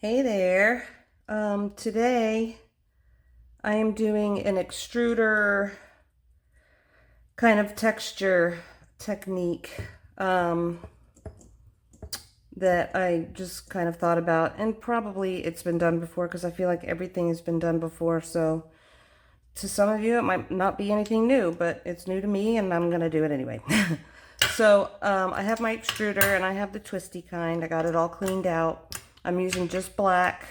Hey there. Today I am doing an extruder kind of texture technique that I just kind of thought about, and probably it's been done before because I feel like everything has been done before. So to some of you it might not be anything new, but it's new to me and I'm gonna do it anyway. I have my extruder and I have the twisty kind. I got it all cleaned out. I'm using just black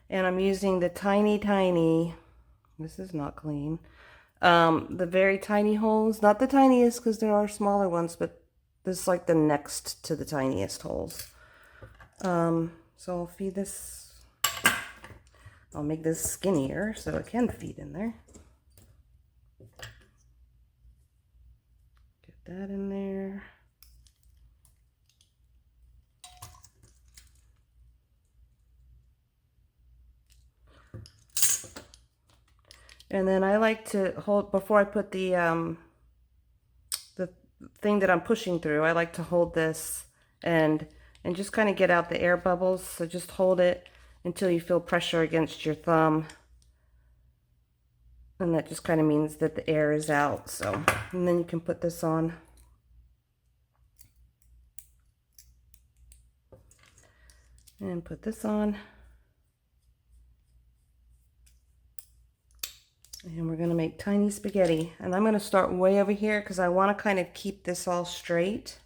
and I'm using the tiny, this is not clean, the very tiny holes, not the tiniest because there are smaller ones, but this is like the next to the tiniest holes. So I'll feed this, I'll make this skinnier so it can feed in there. Get that in there. And then I like to hold, before I put the thing that I'm pushing through, I like to hold this and just kind of get out the air bubbles. So just hold it until you feel pressure against your thumb. And that just kind of means that the air is out. So, and then you can put this on. And put this on. And we're gonna make tiny spaghetti. And I'm gonna start way over here because I wanna kind of keep this all straight.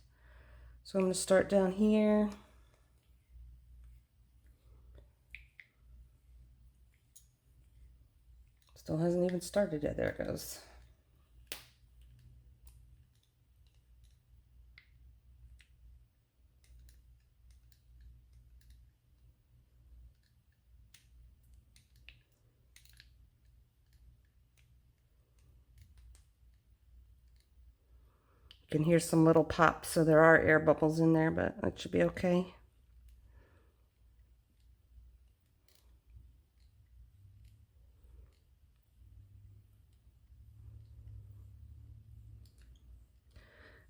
So I'm gonna start down here. Still hasn't even started yet. There it goes. You can hear some little pops, so there are air bubbles in there, but that should be okay.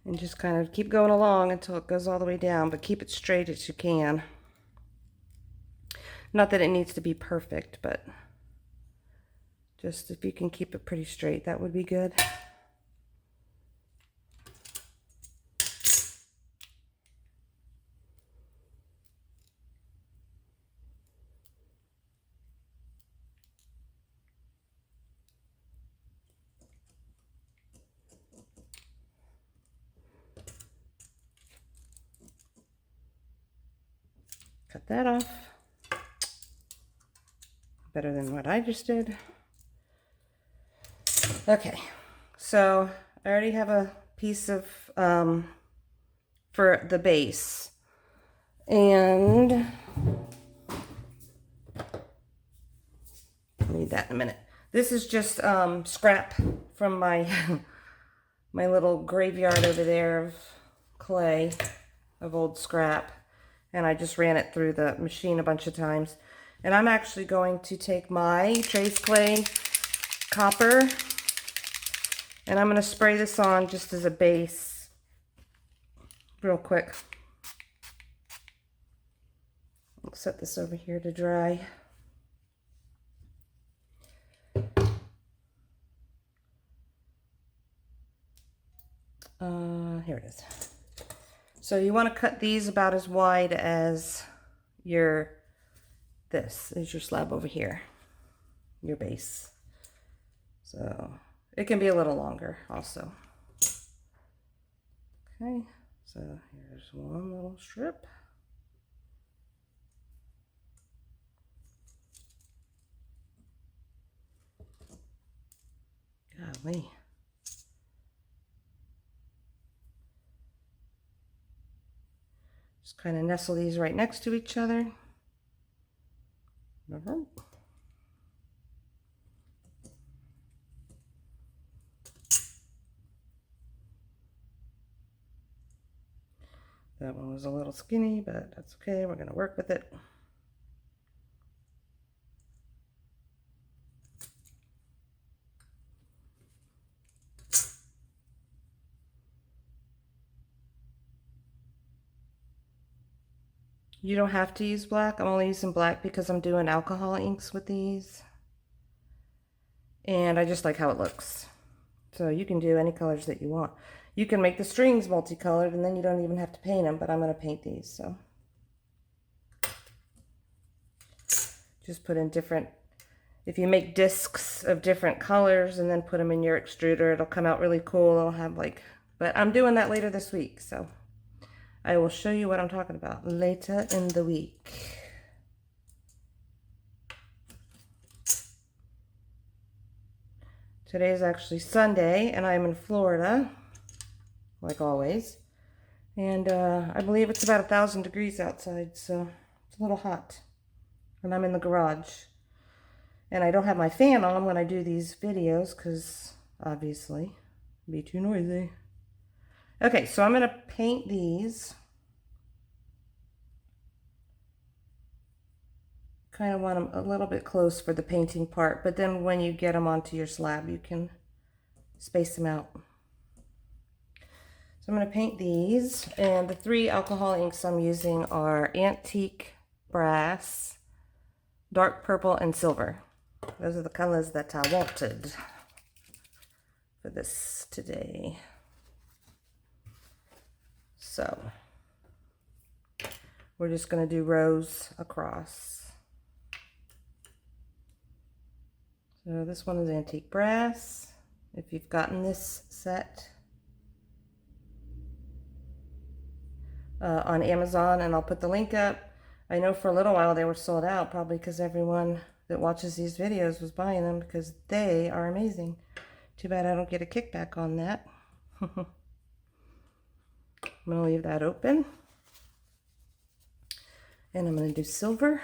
And just kind of keep going along until it goes all the way down, but keep it straight as you can. Not that it needs to be perfect, but just if you can keep it pretty straight, that would be good. Cut that off. Better than what I just did. Okay, so I already have a piece of for the base, and I'll need that in a minute. This is just scrap from my my little graveyard over there of clay, of old scrap, and I just ran it through the machine a bunch of times. And I'm actually going to take my trace clay copper and I'm going to spray this on just as a base real quick. I'll set this over here to dry. Here it is. So you want to cut these about as wide as this is your slab over here, your base. So it can be a little longer also. Okay, so here's one little strip. Golly. Just kind of nestle these right next to each other. That one was a little skinny, but that's okay. We're going to work with it. You don't have to use black. I'm only using black because I'm doing alcohol inks with these. And I just like how it looks. So you can do any colors that you want. You can make the strings multicolored and then you don't even have to paint them, but I'm going to paint these. So just put in different, if you make discs of different colors and then put them in your extruder, it'll come out really cool. It'll have like, but I'm doing that later this week. So I will show you what I'm talking about later in the week. Today is actually Sunday and I'm in Florida, like always. And I believe it's about 1,000 degrees outside, so it's a little hot. And I'm in the garage. And I don't have my fan on when I do these videos because obviously it'd be too noisy. Okay, so I'm going to paint these. Kind of want them a little bit close for the painting part, but then when you get them onto your slab, you can space them out. So I'm going to paint these, and the 3 alcohol inks I'm using are Antique Brass, Dark Purple, and Silver. Those are the colors that I wanted for this today. So we're just going to do rows across. So this one is Antique Brass. If you've gotten this set on Amazon, and I'll put the link up. I know for a little while they were sold out, probably because everyone that watches these videos was buying them because they are amazing. Too bad I don't get a kickback on that. I'm going to leave that open. And I'm going to do silver.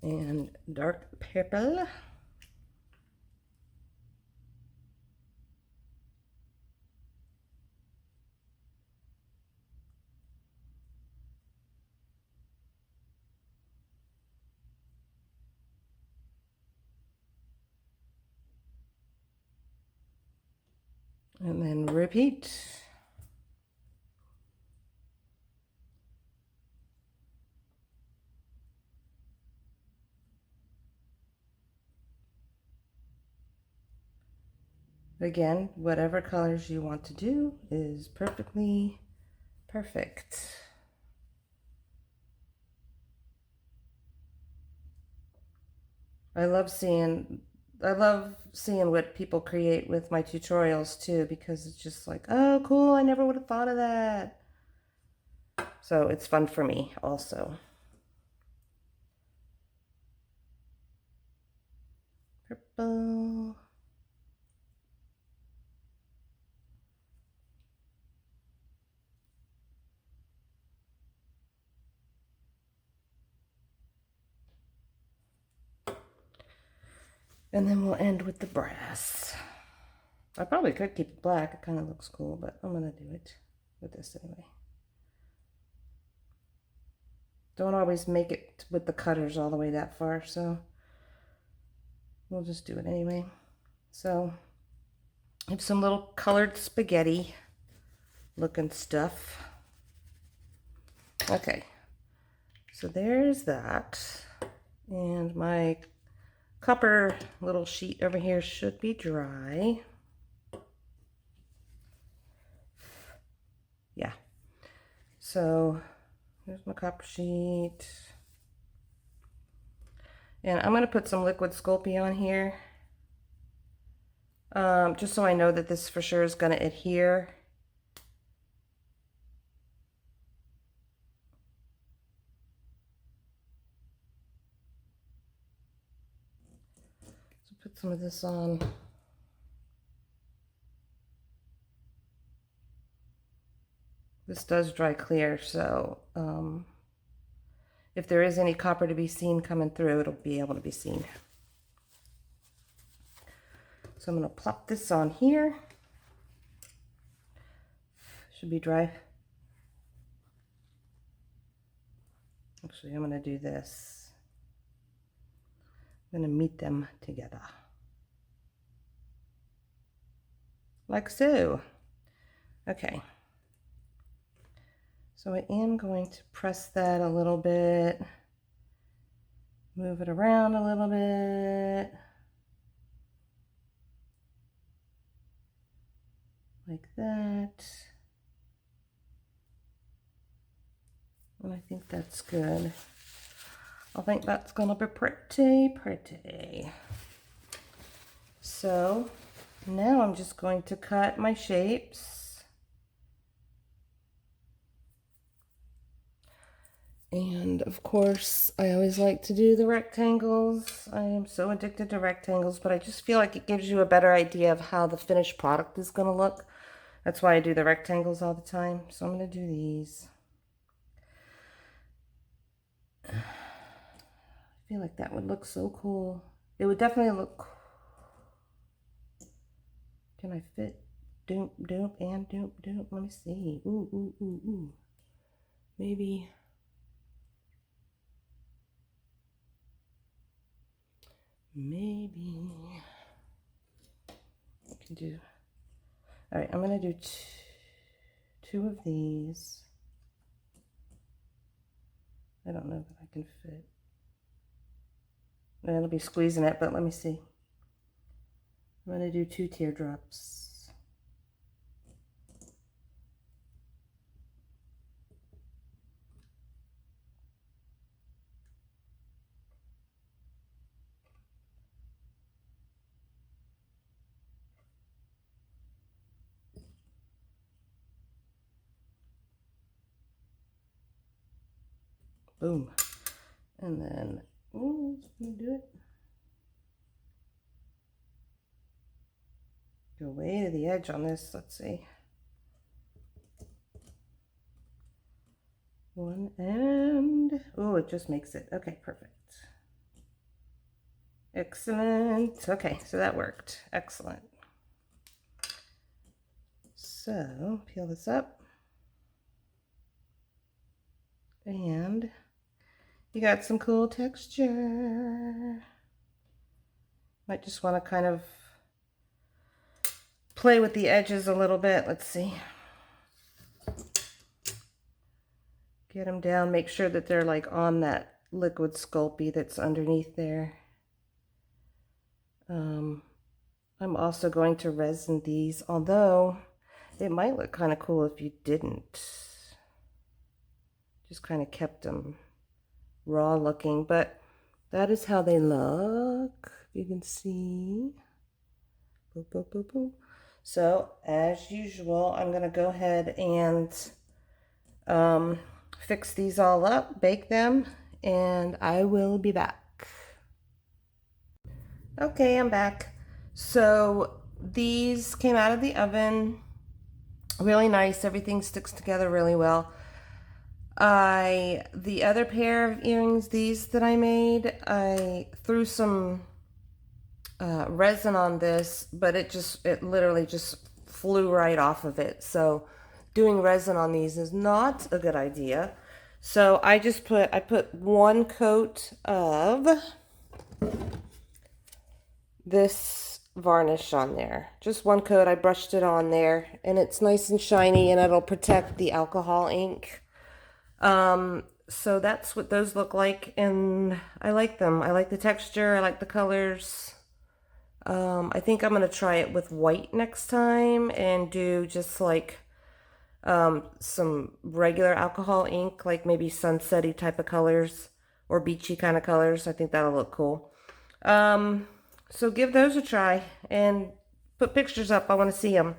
And dark purple. And then repeat. Again, whatever colors you want to do is perfectly perfect. I love seeing what people create with my tutorials too, because it's just like, oh cool, I never would have thought of that. So it's fun for me also. Purple. And then we'll end with the brass. I probably could keep it black. It kind of looks cool, but I'm going to do it with this anyway. Don't always make it with the cutters all the way that far, so we'll just do it anyway. So I have some little colored spaghetti looking stuff. Okay, so there's that. And my copper little sheet over here should be dry. Yeah. So here's my copper sheet. And I'm going to put some liquid Sculpey on here. Just so I know that this for sure is going to adhere. So put some of this on. This does dry clear, so if there is any copper to be seen coming through, it'll be able to be seen. So I'm going to plop this on here. Should be dry. Actually, I'm going to do this. I'm going to meet them together. Like so. Okay. So I am going to press that a little bit. Move it around a little bit. Like that. And I think that's good. I think that's gonna be pretty. So now I'm just going to cut my shapes. And of course, I always like to do the rectangles. I am so addicted to rectangles, but I just feel like it gives you a better idea of how the finished product is gonna look. That's why I do the rectangles all the time. So I'm gonna do these. I feel like that would look so cool. It would definitely look cool. Can I fit doop, doop, and doop, doop? Let me see. Ooh. Maybe. I can do. All right, I'm going to do two of these. I don't know that I can fit. It'll be squeezing it, but let me see. I'm going to do 2 teardrops. Boom. And then, ooh, can you do it? Go way to the edge on this. Let's see. One and, oh, it just makes it. Okay, perfect. Excellent. Okay, so that worked. Excellent. So, peel this up. And you got some cool texture. Might just want to kind of play with the edges a little bit. Let's see. Get them down. Make sure that they're like on that liquid Sculpey that's underneath there. I'm also going to resin these, although it might look kind of cool if you didn't. Just kind of kept them raw looking, but that is how they look. You can see. Boop, boop, boop, boop. So as usual, I'm going to go ahead and fix these all up, bake them, and I will be back. Okay, I'm back. So these came out of the oven. Really nice. Everything sticks together really well. The other pair of earrings, these that I made, I threw some resin on this, but it literally just flew right off of it. So doing resin on these is not a good idea. So I put 1 coat of this varnish on there. Just 1 coat. I brushed it on there, and it's nice and shiny, and it'll protect the alcohol ink. So that's what those look like, and I like them. I like the texture. I like the colors. I think I'm gonna try it with white next time and do just like some regular alcohol ink, like maybe sunset-y type of colors or beachy kind of colors. I think that'll look cool. So give those a try and put pictures up. I want to see them.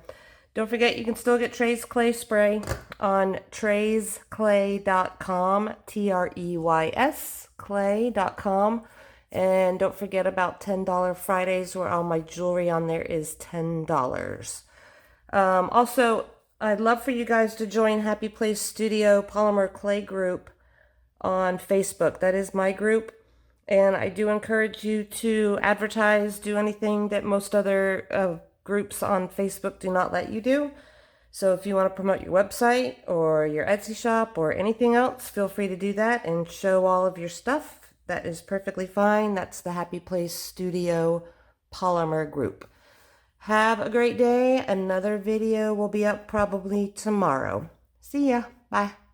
Don't forget, you can still get Trey's Clay Spray on treysclay.com, Treys clay.com. And don't forget about $10 Fridays, where all my jewelry on there is $10. Also, I'd love for you guys to join Happy Place Studio Polymer Clay Group on Facebook. That is my group. And I do encourage you to advertise, do anything that most other groups on Facebook do not let you do. So if you want to promote your website or your Etsy shop or anything else, feel free to do that and show all of your stuff. That is perfectly fine. That's the Happy Place Studio Polymer Group. Have a great day. Another video will be up probably tomorrow. See ya. Bye.